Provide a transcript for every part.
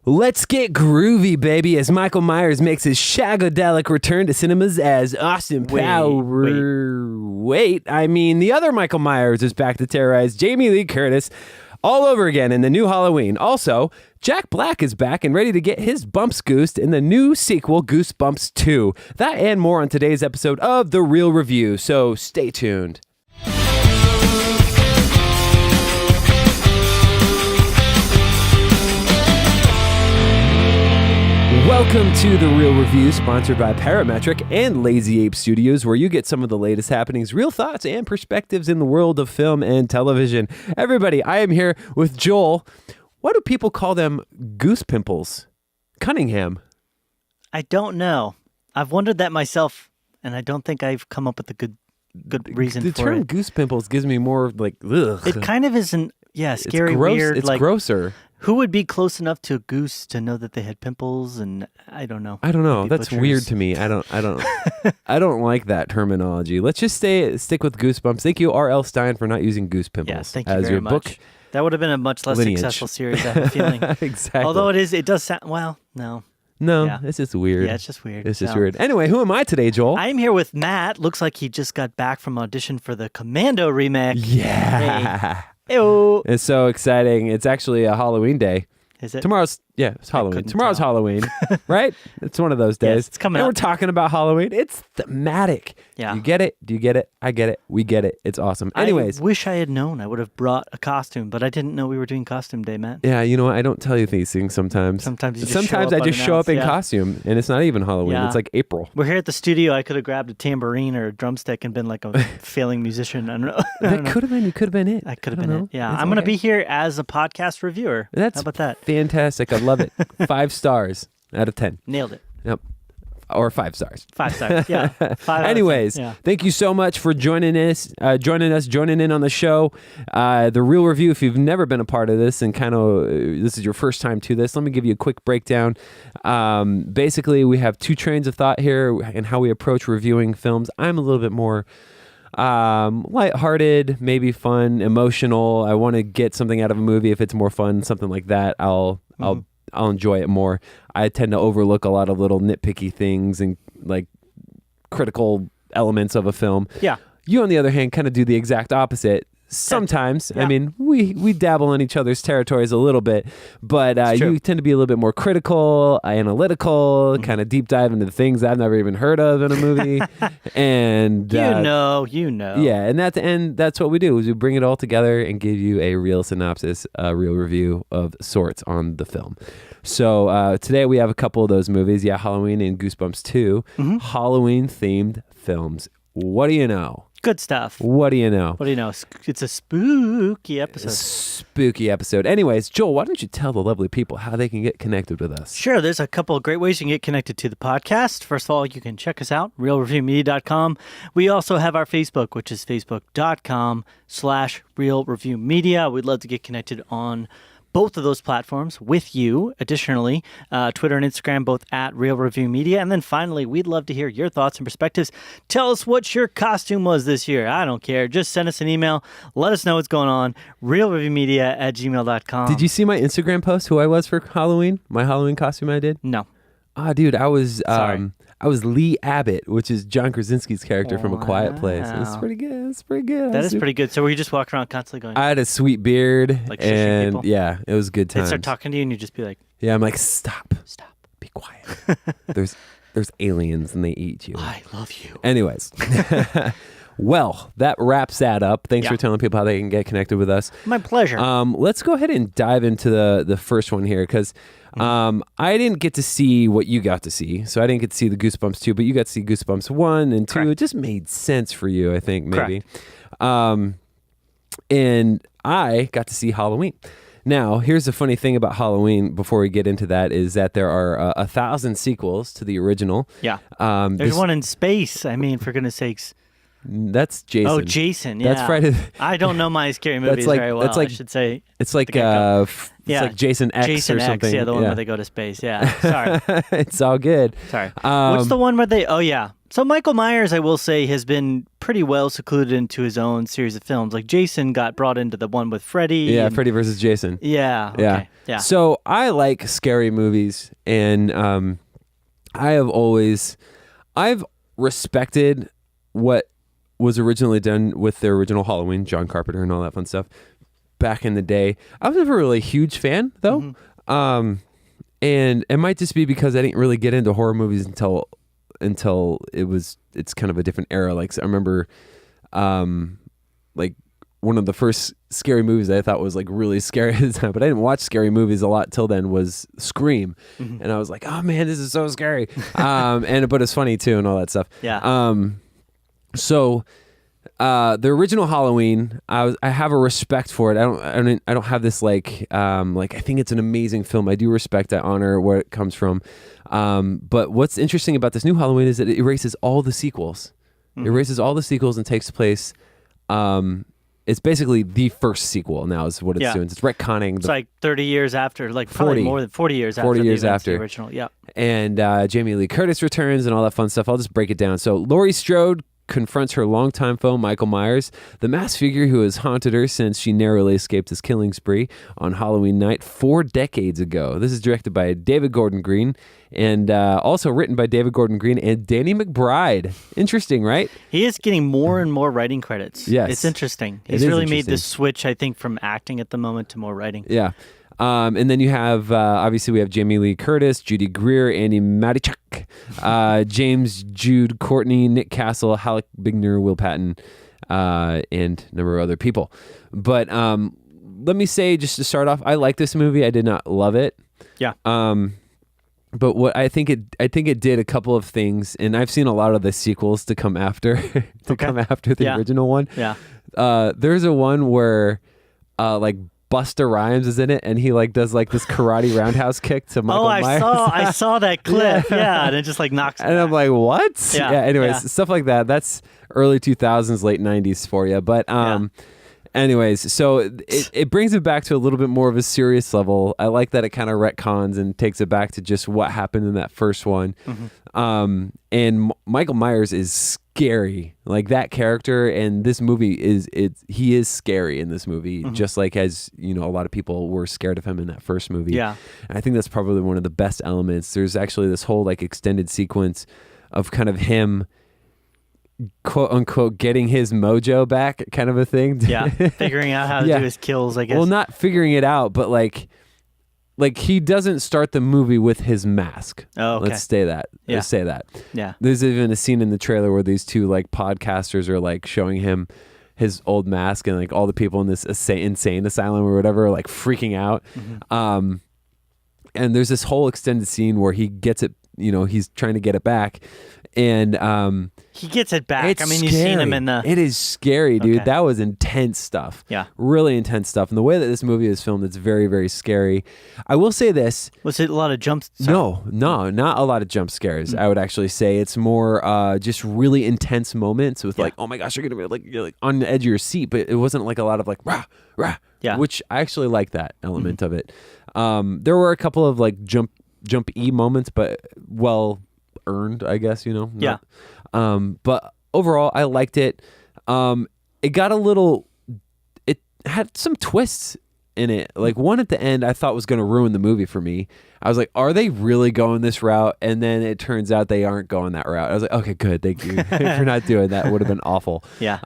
Let's get groovy, baby, as Michael Myers makes his shagodelic return to cinemas as Austin Powers. Wait, I mean, the other Michael Myers is back to terrorize Jamie Lee Curtis all over again in the new Halloween. Also, Jack Black is back and ready to get his bumps goosed in the new sequel, Goosebumps 2. That and more on today's episode of The Real Review, so stay tuned. Welcome to The Real Review, sponsored by Parametric and Lazy Ape Studios, where you get some of the latest happenings, real thoughts, and perspectives in the world of film and television. Everybody, I am here with Joel. Why do people call them goose pimples? Cunningham. I don't know. I've wondered that myself, and I don't think I've come up with a good reason for it. The term goose pimples gives me more like, ugh. It kind of isn't, scary, it's gross, weird. It's grosser. Who would be close enough to a goose to know that they had pimples? And I don't know. That's weird to me. I don't like that terminology. Let's just stick with Goosebumps. Thank you, R.L. Stein, for not using goose pimples thank you as very your much. book. That would have been a much less lineage. Successful series, I have a feeling. Exactly. Although it does sound, no. No, it's just weird. Yeah, it's just weird. It's just weird. Anyway, who am I today, Joel? I am here with Matt. Looks like he just got back from audition for the Commando remake. Yeah. Hey. Ew. It's so exciting. It's actually a Halloween day. Is it? It's Halloween. Tomorrow's Halloween, right? It's one of those days. Yes, it's coming and up. We're talking about Halloween. It's thematic. Yeah. You get it? Do you get it? I get it. We get it. It's awesome. Anyways. I wish I had known. I would have brought a costume, but I didn't know we were doing costume day, Matt. Yeah, you know what? I don't tell you these things sometimes. Sometimes I just show up in costume, and it's not even Halloween. Yeah. It's like April. We're here at the studio. I could have grabbed a tambourine or a drumstick and been like a failing musician. I don't know. That could have been. You could have been it. I could have been it. Yeah, I'm going to be here as a podcast reviewer. That's How about that? Fantastic. I love it. 5 stars out of 10. Nailed it. Yep. Or 5 stars. 5 stars. Yeah. 5 Anyways, thank you so much for joining in on the show. The Real Review, if you've never been a part of this and this is your first time to this, let me give you a quick breakdown. Basically, we have 2 trains of thought here and how we approach reviewing films. I'm a little bit more lighthearted, maybe fun, emotional. I want to get something out of a movie. If it's more fun, something like that, I'll enjoy it more. I tend to overlook a lot of little nitpicky things and like critical elements of a film. Yeah. You, on the other hand, kind of do the exact opposite. Sometimes, I mean, we dabble in each other's territories a little bit, but you tend to be a little bit more critical, analytical, kind of deep dive into the things I've never even heard of in a movie. And you know. Yeah, and at the end, that's what we do, is we bring it all together and give you a real synopsis, a real review of sorts on the film. So today we have a couple of those movies. Yeah, Halloween and Goosebumps 2, Halloween-themed films. What do you know? Good stuff. What do you know? It's a spooky episode. Spooky episode. Anyways, Joel, why don't you tell the lovely people how they can get connected with us? Sure. There's a couple of great ways you can get connected to the podcast. First of all, you can check us out, realreviewmedia.com. We also have our Facebook, which is facebook.com/realreviewmedia. We'd love to get connected on both of those platforms with you. Additionally, Twitter and Instagram, both at Real Review Media. And then finally, we'd love to hear your thoughts and perspectives. Tell us what your costume was this year. I don't care. Just send us an email. Let us know what's going on. realreviewmedia@gmail.com. Did you see my Instagram post, who I was for Halloween? My Halloween costume I did? No. Dude, I was Lee Abbott, which is John Krasinski's character from A Quiet Place. It's pretty good. That is pretty good. So were you just walking around constantly going? I had a sweet beard, like and people? Yeah, it was good times. They'd start talking to you, and you'd just be like, yeah, I'm like, stop, be quiet. There's aliens, and they eat you. I love you. Anyways. Well, that wraps that up. Thanks for telling people how they can get connected with us. My pleasure. Let's go ahead and dive into the first one here, because I didn't get to see what you got to see. So I didn't get to see the Goosebumps 2, but you got to see Goosebumps 1 and 2. Correct. It just made sense for you, I think, maybe. And I got to see Halloween. Now, here's the funny thing about Halloween, before we get into that, is that there are 1,000 sequels to the original. Yeah. There's one in space. I mean, for goodness sakes. That's Jason. Oh, Jason, yeah. That's Friday. I don't know my scary movies very well, I should say. It's like Yeah. It's like Jason X Jason or X, something. yeah, the one where they go to space. Yeah, sorry. It's all good. Sorry. What's the one where they... Oh, yeah. So Michael Myers, I will say, has been pretty well secluded into his own series of films. Like Jason got brought into the one with Freddy. Yeah, Freddy versus Jason. Yeah, okay. Yeah. So I like scary movies, and I've respected what was originally done with the original Halloween, John Carpenter and all that fun stuff back in the day. I was never really a huge fan, though. And it might just be because I didn't really get into horror movies until it's kind of a different era. Like I remember like one of the first scary movies I thought was like really scary at the time, but I didn't watch scary movies a lot till then, was Scream. And I was like, oh man, this is so scary. But it's funny too and all that stuff. Yeah. So the original Halloween, I have a respect for it. I don't have this like I think it's an amazing film. I do respect, I honor where it comes from. But what's interesting about this new Halloween is that it erases all the sequels. It erases all the sequels and takes place. It's basically the first sequel now is what it's doing. It's retconning. It's like 30 years after, like probably more than 40 years after. 40 years the after the original. Yeah. And Jamie Lee Curtis returns and all that fun stuff. I'll just break it down. So Laurie Strode confronts her longtime foe, Michael Myers, the masked figure who has haunted her since she narrowly escaped his killing spree on Halloween night 4 decades ago. This is directed by David Gordon Green and also written by David Gordon Green and Danny McBride. Interesting, right? He is getting more and more writing credits. Yes. It's interesting. He's really made this switch, I think, from acting at the moment to more writing. Yeah. And then you have, obviously we have Jamie Lee Curtis, Judy Greer, Andy Matichak, James Jude Courtney, Nick Castle, Halleck Bigner, Will Patton, and a number of other people. But let me say, just to start off, I like this movie. I did not love it. Yeah. But what I think it did a couple of things, and I've seen a lot of the sequels to come after come after the original one. Yeah. There's a one where like Busta Rhymes is in it, and he like does like this karate roundhouse kick to Michael Myers. I saw that clip. Yeah, and it just like knocks him and back. I'm like, what? Yeah. Anyways, stuff like that. That's early 2000s, late 90s for you. But anyways, so it brings it back to a little bit more of a serious level. I like that it kind of retcons and takes it back to just what happened in that first one. And Michael Myers is scary, like that character, and this movie he is scary in this movie, just like as a lot of people were scared of him in that first movie. Yeah, and I think that's probably one of the best elements. There's actually this whole like extended sequence of kind of him, quote unquote, getting his mojo back, kind of a thing. Yeah, figuring out how to do his kills, I guess. Well, not figuring it out, but like he doesn't start the movie with his mask. Oh, okay. Let's say that. Yeah. There's even a scene in the trailer where these two like podcasters are like showing him his old mask, and like all the people in this insane asylum or whatever are like freaking out. And there's this whole extended scene where he gets it, he's trying to get it back, and he gets it back. It's you've scary. seen him in the... It is scary, dude. Okay. That was intense stuff. Yeah. Really intense stuff. And the way that this movie is filmed, it's very, very scary. I will say this. Was it a lot of jumps? No, not a lot of jump scares. I would actually say it's more just really intense moments with like, oh my gosh, you're going to be like on the edge of your seat. But it wasn't like a lot of like, rah, rah. Yeah. Which I actually like that element of it. There were a couple of like jump-y moments, but well earned, I guess, Yeah. But overall, I liked it. It got it had some twists in it. Like one at the end I thought was going to ruin the movie for me. I was like, are they really going this route? And then it turns out they aren't going that route. I was like, okay, good. Thank you for not doing that. It would have been awful. Yeah.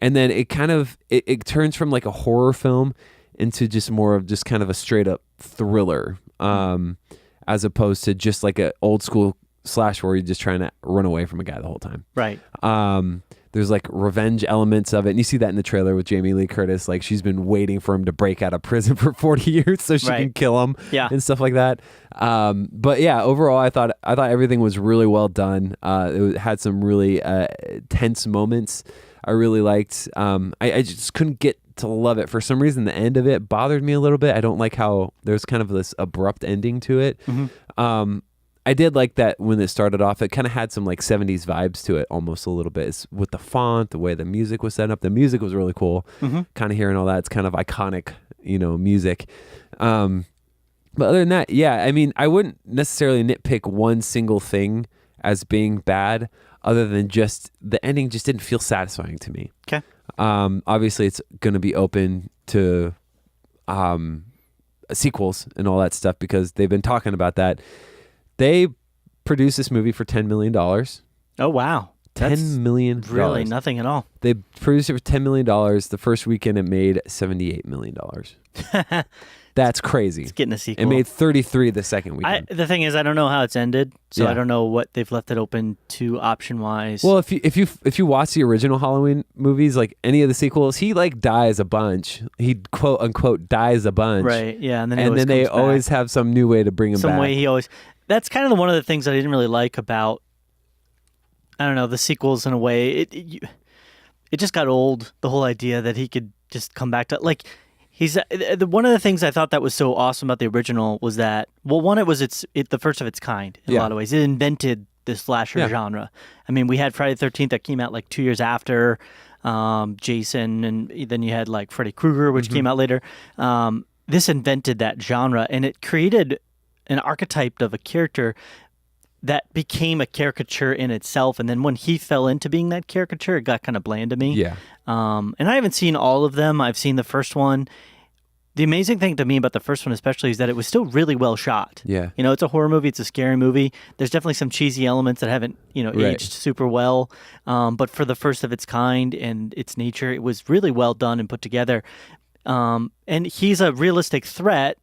And then it kind of, it turns from like a horror film into just more of just kind of a straight up thriller, as opposed to just like a old school slash where you're just trying to run away from a guy the whole time. Right. There's like revenge elements of it. And you see that in the trailer with Jamie Lee Curtis. Like she's been waiting for him to break out of prison for 40 years so she can kill him and stuff like that. But yeah, overall, I thought everything was really well done. It had some really tense moments I really liked. I just couldn't get to love it. For some reason, the end of it bothered me a little bit. I don't like how there's kind of this abrupt ending to it. I did like that when it started off. It kind of had some like 70s vibes to it, almost a little bit. It's with the font, the way the music was set up. The music was really cool. Kind of hearing all that. It's kind of iconic, music. But other than that, yeah, I mean, I wouldn't necessarily nitpick one single thing as being bad, other than just the ending just didn't feel satisfying to me. Okay. Obviously, it's going to be open to sequels and all that stuff because they've been talking about that. They produced this movie for $10 million. Oh, wow. $10 million. Really nothing at all. They produced it for $10 million. The first weekend, it made $78 million. That's crazy. It's getting a sequel. It made 33 the second weekend. The thing is, I don't know how it's ended, so I don't know what they've left it open to option-wise. Well, if you watch the original Halloween movies, like any of the sequels, he like dies a bunch. He quote unquote dies a bunch. Right. Yeah. And then they always have some new way to bring him back. Some way he always. That's kind of one of the things I didn't really like about. I don't know, the sequels in a way. It just got old. The whole idea that he could just come back to like. He's one of the things I thought that was so awesome about the original was that, well, one, it was the first of its kind in a lot of ways. It invented the slasher genre. I mean, we had Friday the 13th that came out like 2 years after Jason, and then you had like Freddy Krueger, which came out later. This invented that genre, and it created an archetype of a character that became a caricature in itself. And then when he fell into being that caricature, it got kind of bland to me. Yeah. And I haven't seen all of them. I've seen the first one. The amazing thing to me about the first one especially is that it was still really well shot. Yeah. It's a horror movie. It's a scary movie. There's definitely some cheesy elements that haven't, aged super well. But for the first of its kind and its nature, it was really well done and put together. And he's a realistic threat,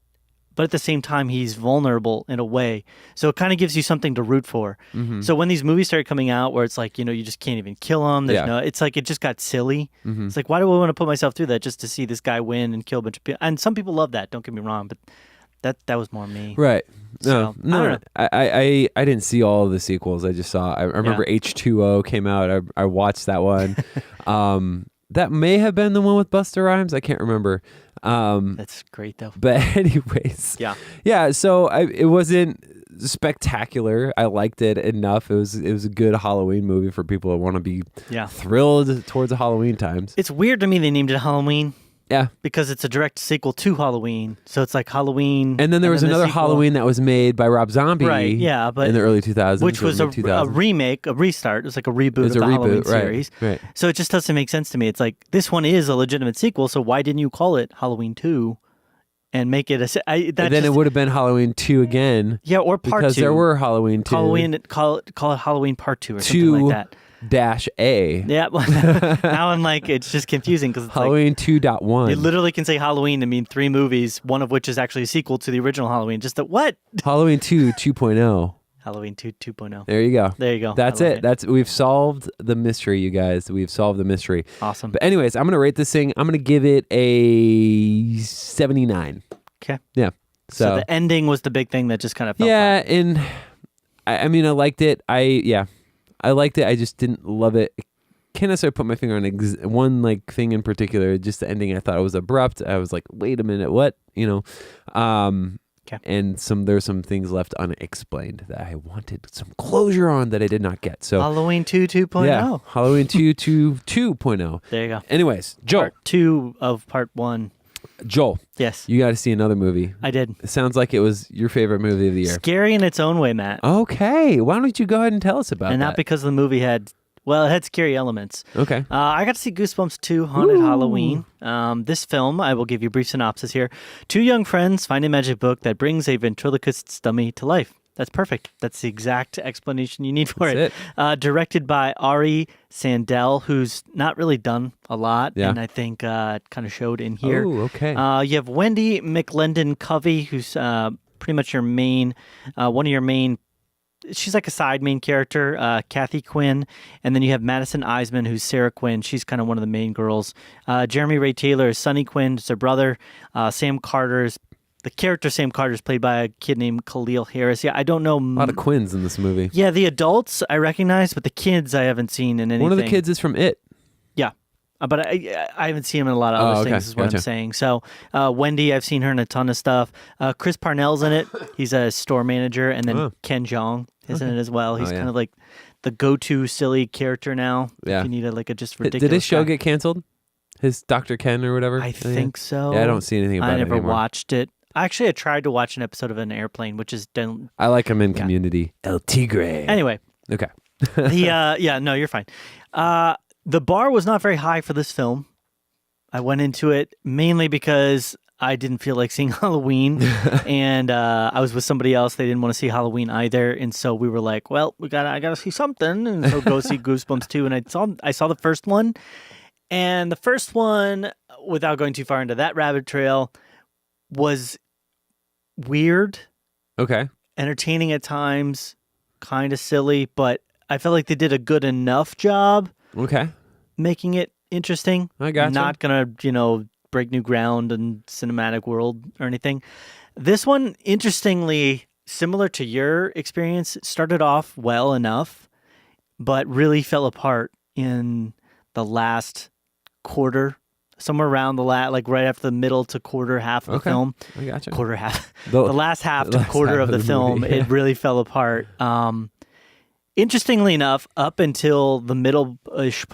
but at the same time, he's vulnerable in a way. So it kind of gives you something to root for. So when these movies started coming out where it's like, you just can't even kill him. It's like it just got silly. It's like, why do I want to put myself through that just to see this guy win and kill a bunch of people? And some people love that, don't get me wrong, but that was more me. Right. So, No. I didn't see all of the sequels. I just saw, I remember H2O came out. I watched that one. That may have been the one with Busta Rhymes. I can't remember. That's great though. But anyways, yeah. So it wasn't spectacular. I liked it enough. It was a good Halloween movie for people that want to be thrilled towards the Halloween times. It's weird to me they named it Halloween. Yeah, because it's a direct sequel to Halloween, so it's like Halloween. And then there was another Halloween that was made by Rob Zombie, right? Yeah, but in the early 2000s, which was a remake, a restart. It was like a reboot of the Halloween series. Right. So it just doesn't make sense to me. It's like this one is a legitimate sequel, so why didn't you call it Halloween 2 and make it it would have been Halloween 2 again. Yeah, or Part 2. Because there were Halloween 2. Call it Halloween Part 2 or something like that. -A. Yeah, now I'm like, it's just confusing because it's Halloween like, 2.1. You literally can say Halloween and mean 3 movies, one of which is actually a sequel to the original Halloween. Just what? Halloween 2 2.0. Halloween 2.0. There you go. There you go. That's it. We've solved the mystery, you guys. We've solved the mystery. Awesome. But anyways, I'm gonna rate this thing. I'm gonna give it a 79. Okay. Yeah. So the ending was the big thing that just kind of felt flat. And I mean, I liked it. I liked it. I just didn't love it. Can't necessarily put my finger on one like thing in particular. Just the ending, I thought it was abrupt. I was like, wait a minute, what? And there's some things left unexplained that I wanted some closure on that I did not get. So Halloween 2 2.0. Yeah, Halloween 2 2.0. There you go. Anyways, Joel. Part 2 of Part 1. Joel. Yes. You got to see another movie. I did. It sounds like it was your favorite movie of the year. Scary in its own way, Matt. Okay. Why don't you go ahead and tell us about and that? not because the movie had scary elements. Okay. I got to see Goosebumps 2 Haunted Halloween. This film, I will give you a brief synopsis here. 2 young friends find a magic book that brings a ventriloquist's dummy to life. That's perfect. That's the exact explanation you need for it. Directed by Ari Sandel, who's not really done a lot, and I think kind of showed in here. Oh, okay. You have Wendy McLendon Covey, who's pretty much your main, one of your main. She's like a side main character, Kathy Quinn, and then you have Madison Eisman, who's Sarah Quinn. She's kind of one of the main girls. Jeremy Ray Taylor is Sonny Quinn, it's her brother. The character Sam Carter is played by a kid named Khalil Harris. Yeah, I don't know. A lot of Quinns in this movie. Yeah, the adults I recognize, but the kids I haven't seen in anything. One of the kids is from It. Yeah. But I haven't seen him in a lot of other okay. things, is what I'm Gotcha. saying. So Wendy, I've seen her in a ton of stuff. Chris Parnell's in it. He's a store manager. And then Oh. Ken Jeong is in it as well. He's yeah. kind of like the go-to silly character now. Yeah. If you need a just ridiculous Did his show guy. get canceled? His Dr. Ken or whatever? I think so. Yeah, I don't see anything about it I never anymore. watched it. Actually, I tried to watch an episode of An Airplane, which is done. I like him in Community. El Tigre. Anyway, Okay. no, you're fine. The bar was not very high for this film. I went into it mainly because I didn't feel like seeing Halloween, and I was with somebody else. They didn't want to see Halloween either, and so we were like, "Well, I gotta see something," and so go see Goosebumps 2. And I saw the first one, and the first one, without going too far into that rabbit trail, was weird, Okay. entertaining at times, kind of silly, but I felt like they did a good enough job Okay. making it interesting. I gotcha. Not gonna, break new ground in cinematic world or anything. This one, interestingly, similar to your experience, started off well enough, but really fell apart in the last quarter, somewhere around like right after the middle to quarter half of the film. I gotcha. Quarter half. The last half to last quarter half of the of the film, movie, yeah. it really fell apart. Interestingly enough, up until the middle-ish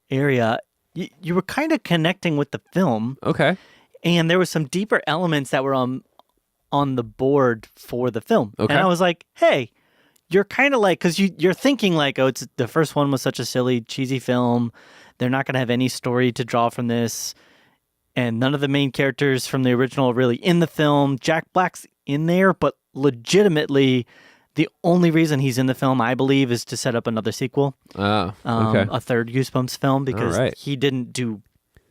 area, you were kind of connecting with the film, Okay. and there were some deeper elements that were on the board for the film. Okay. And I was like, hey, you're kind of like, because you're thinking like, oh, it's the first one was such a silly, cheesy film. They're not going to have any story to draw from this. And none of the main characters from the original are really in the film. Jack Black's in there, but legitimately, the only reason he's in the film, I believe, is to set up another sequel. Oh, okay. A third Goosebumps film, because All right. he didn't do,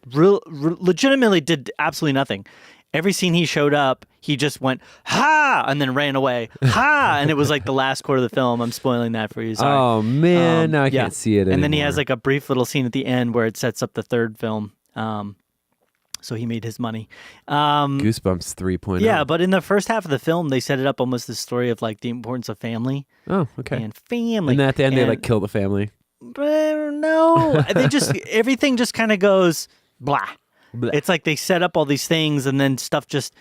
legitimately did absolutely nothing. Every scene he showed up, he just went, ha, and then ran away. Ha, and it was like the last quarter of the film. I'm spoiling that for you, sorry. Oh, man. Now I yeah. can't see it anymore. And then he has like a brief little scene at the end where it sets up the third film. So he made his money. Goosebumps 3.0. Yeah, but in the first half of the film, they set it up almost the story of like the importance of family. Oh, okay. And family. And then at the end, they And- like kill the family. no, they just everything just kind of goes blah. Blah. It's like they set up all these things and then stuff just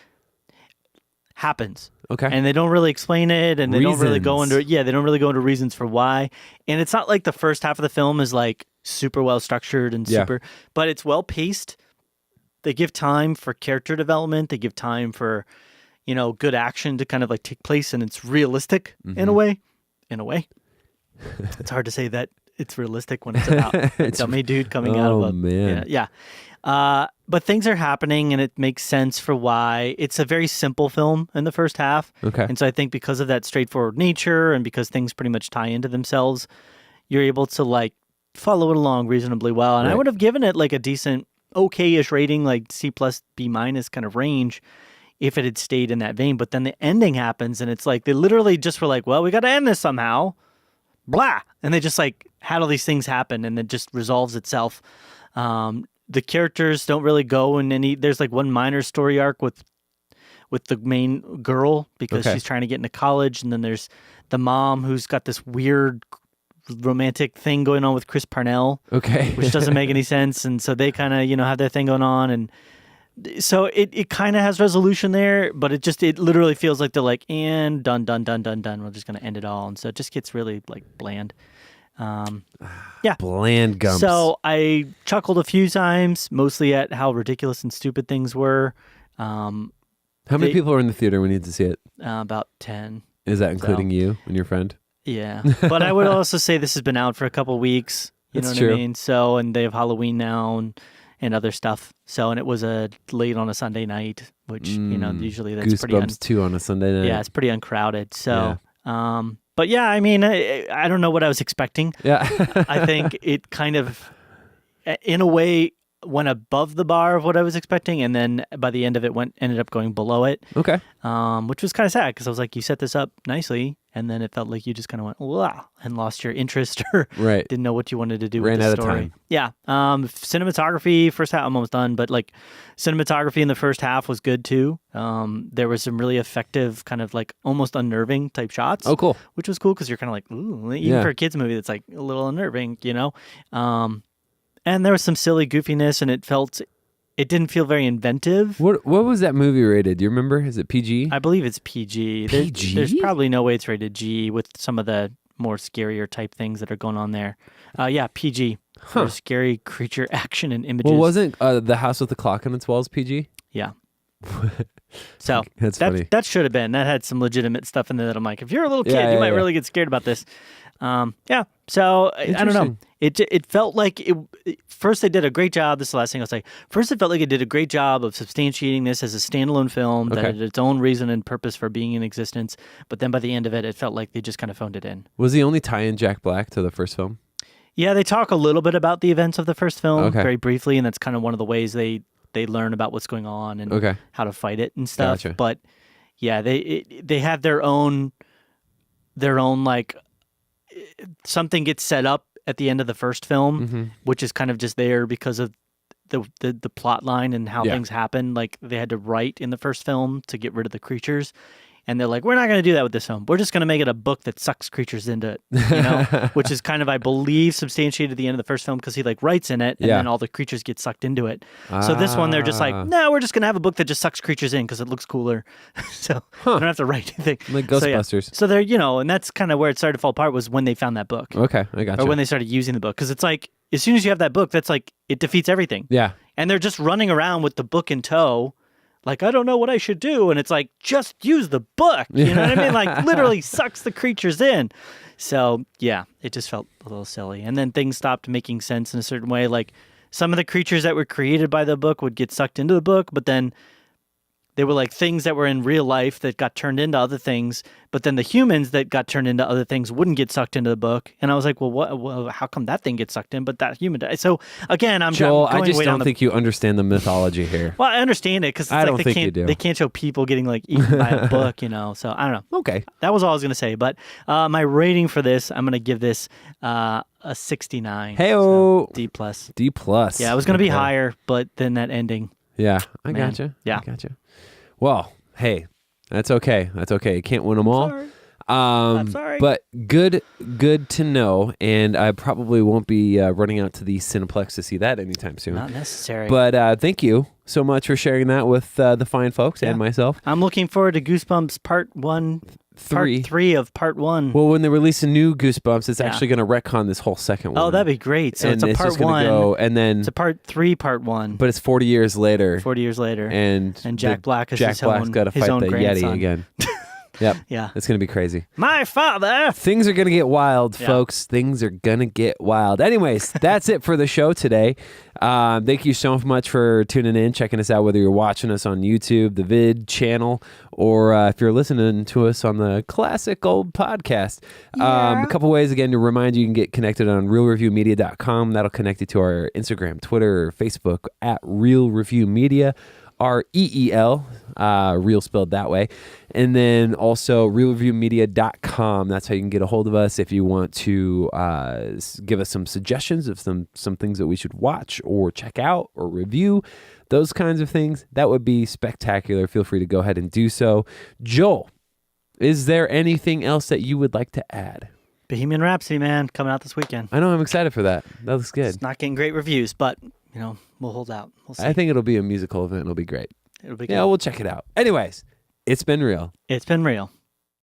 happens. Okay. And they don't really explain it, and they don't really go Reasons. into they don't really go into reasons for why. And it's not like the first half of the film is like super well structured and Yeah. super, but it's well paced. They give time for character development. They give time for, good action to kind of like take place, and it's realistic in a way. In a way, it's hard to say that it's realistic when it's about a dummy dude coming out of a man. yeah. But things are happening, and it makes sense for why. It's a very simple film in the first half. Okay. And so I think because of that straightforward nature and because things pretty much tie into themselves, you're able to like follow it along reasonably well. And I Right. would have given it like a decent, okay-ish rating, like C+, B- kind of range if it had stayed in that vein. But then the ending happens, and it's like they literally just were like, well, we got to end this somehow. Blah. And they just like had all these things happen, and it just resolves itself. The characters don't really go in any. There's like one minor story arc with the main girl because Okay. she's trying to get into college, and then there's the mom who's got this weird romantic thing going on with Chris Parnell, Okay. which doesn't make any sense. And so they kind of have their thing going on, and so it kind of has resolution there, but it literally feels like they're like, and done. We're just gonna end it all, and so it just gets really like bland. Yeah. Bland gumps. So I chuckled a few times, mostly at how ridiculous and stupid things were. How many people were in the theater when you had to see it? About 10. Is that including you and your friend? Yeah. But I would also say this has been out for a couple weeks. You That's know what true. I mean? So, and they have Halloween now and other stuff. So, and it was late on a Sunday night, which, usually that's pretty Goosebumps 2 on a Sunday night. yeah, it's pretty uncrowded. So, but yeah, I mean, I don't know what I was expecting. Yeah. I think it kind of, in a way, went above the bar of what I was expecting, and then by the end of it, ended up going below it. Okay. Which was kind of sad because I was like, you set this up nicely, and then it felt like you just kind of went wow and lost your interest or Right. didn't know what you wanted to do Ran with the out of story. time. Yeah. Cinematography, first half, I'm almost done, but like cinematography in the first half was good too. There was some really effective, kind of like almost unnerving type shots. Oh, cool. Which was cool because you're kind of like, ooh, even Yeah. for a kids movie that's like a little unnerving, And there was some silly goofiness, and it didn't feel very inventive. What was that movie rated? Do you remember? Is it PG? I believe it's PG. PG? There's probably no way it's rated G with some of the more scarier type things that are going on there. Yeah, PG. For scary creature action and images. Well, wasn't The House with the Clock on its Walls PG? Yeah. So That's funny. That should have been. That had some legitimate stuff in there that I'm like, if you're a little kid, you might really get scared about this. Yeah. So I don't know. It felt like first they did a great job. This is the last thing I'll say. First, it felt like it did a great job of substantiating this as a standalone film that had its own reason and purpose for being in existence. But then by the end of it, it felt like they just kind of phoned it in. Was the only tie-in Jack Black to the first film? Yeah, they talk a little bit about the events of the first film very briefly, and that's kind of one of the ways they learn about what's going on and how to fight it and stuff. Gotcha. But yeah, they have their own like something gets set up at the end of the first film, which is kind of just there because of the plot line and how things happen. Like they had to write in the first film to get rid of the creatures. And they're like, we're not going to do that with this film. We're just going to make it a book that sucks creatures into it, which is kind of, I believe, substantiated at the end of the first film because he like writes in it and then all the creatures get sucked into it. So this one, they're just like, no, we're just going to have a book that just sucks creatures in because it looks cooler. So they don't have to write anything. Like Ghostbusters. So they're, and that's kind of where it started to fall apart was when they found that book. Okay, I got you. Or when they started using the book. Because it's like, as soon as you have that book, that's like, it defeats everything. Yeah. And they're just running around with the book in tow. Like, I don't know what I should do. And it's like, just use the book. You know what I mean? Like, literally sucks the creatures in. So, yeah, it just felt a little silly. And then things stopped making sense in a certain way. Like, some of the creatures that were created by the book would get sucked into the book, but then they were like things that were in real life that got turned into other things, but then the humans that got turned into other things wouldn't get sucked into the book. And I was like, well, how come that thing gets sucked in, but that human died? So again, Joel, I just don't think you understand the mythology here. Well, I understand it because they can't show people getting like eaten by a book, So I don't know. Okay. That was all I was going to say. But my rating for this, I'm going to give this a 69. Hey-o. So D+. D+. Yeah, it was going to be higher, but then that ending. Yeah, I gotcha. Yeah. I gotcha. Well, hey, that's okay. That's okay. You can't win them all. Sorry. I'm sorry. But good to know. And I probably won't be running out to the Cineplex to see that anytime soon. Not necessary. But thank you so much for sharing that with the fine folks and myself. I'm looking forward to Goosebumps Part 1. Part 3 of Part 1. Well, when they release a new Goosebumps, it's actually going to retcon this whole second one. Oh, that'd be great. So it's a Part 1. And then it's a Part 3, Part 1. But it's 40 years later. 40 years later. And Jack Black is Jack Black's got to fight the Yeti again. Yep. Yeah. It's going to be crazy. My father. Things are going to get wild, folks. Things are going to get wild. Anyways, that's it for the show today. Thank you so much for tuning in, checking us out, whether you're watching us on YouTube, the vid channel, or if you're listening to us on the classic old podcast. A couple ways, again, to remind you, you can get connected on realreviewmedia.com. That'll connect you to our Instagram, Twitter, or Facebook at Real Review Media. REEL, real spelled that way. And then also realreviewmedia.com. That's how you can get a hold of us if you want to give us some suggestions of some things that we should watch or check out or review. Those kinds of things. That would be spectacular. Feel free to go ahead and do so. Joel, is there anything else that you would like to add? Bohemian Rhapsody, man, coming out this weekend. I know, I'm excited for that. That looks good. It's not getting great reviews, but we'll hold out. We'll see. I think it'll be a musical event. It'll be great. It'll be good. Yeah, we'll check it out. Anyways, it's been real. It's been real.